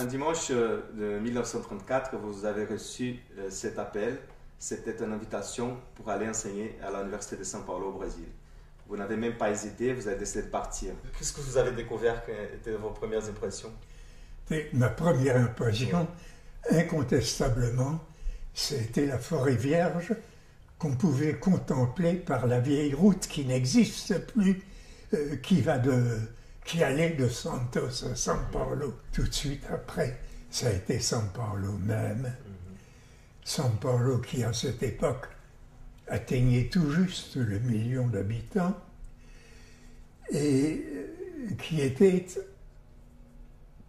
Un dimanche de 1934, vous avez reçu cet appel. C'était une invitation pour aller enseigner à l'Université de São Paulo au Brésil. Vous n'avez même pas hésité, vous avez décidé de partir. Qu'est-ce que vous avez découvert? Quelles étaient vos premières impressions? Ma première impression, incontestablement, c'était la forêt vierge qu'on pouvait contempler par la vieille route qui n'existe plus, qui allait de Santos à São Paulo. Tout de suite après, ça a été São Paulo même. São Paulo qui, à cette époque, atteignait tout juste le million d'habitants et qui était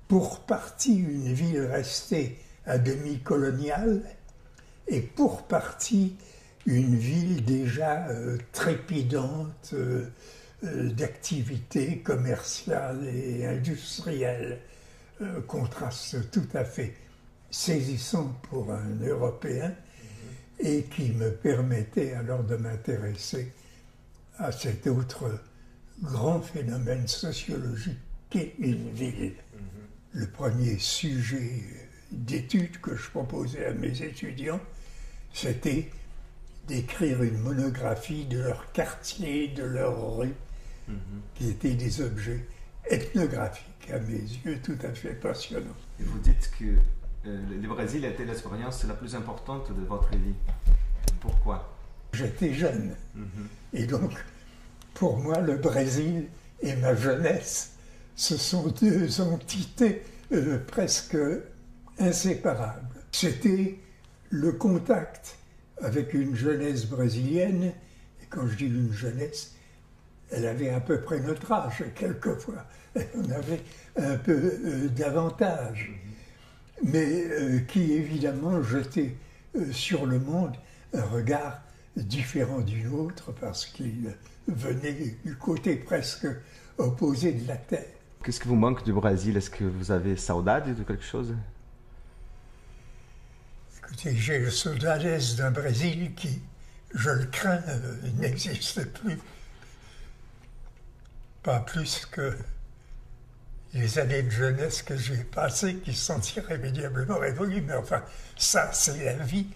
pour partie une ville restée à demi coloniale et pour partie une ville déjà trépidante d'activités commerciales et industrielles. Contraste tout à fait saisissant pour un Européen et qui me permettait alors de m'intéresser à cet autre grand phénomène sociologique qu'est une ville. Le premier sujet d'étude que je proposais à mes étudiants, c'était d'écrire une monographie de leur quartier, de leur rue, qui étaient des objets ethnographiques, à mes yeux, tout à fait passionnants. Et vous dites que le Brésil a été l'expérience la plus importante de votre vie. Pourquoi? J'étais jeune. Et donc, pour moi, le Brésil et ma jeunesse, ce sont deux entités presque inséparables. C'était le contact avec une jeunesse brésilienne, et quand je dis une jeunesse, elle avait à peu près notre âge, quelquefois. On avait un peu davantage, mais qui évidemment jetait sur le monde un regard différent du nôtre, parce qu'il venait du côté presque opposé de la Terre. Qu'est-ce qui vous manque du Brésil? Est-ce que vous avez saudade de quelque chose? Écoutez, j'ai le saudades d'un Brésil qui, je le crains, n'existe plus. Pas plus que les années de jeunesse que j'ai passées, qui se sont irrémédiablement révolues. Mais enfin, ça, c'est la vie.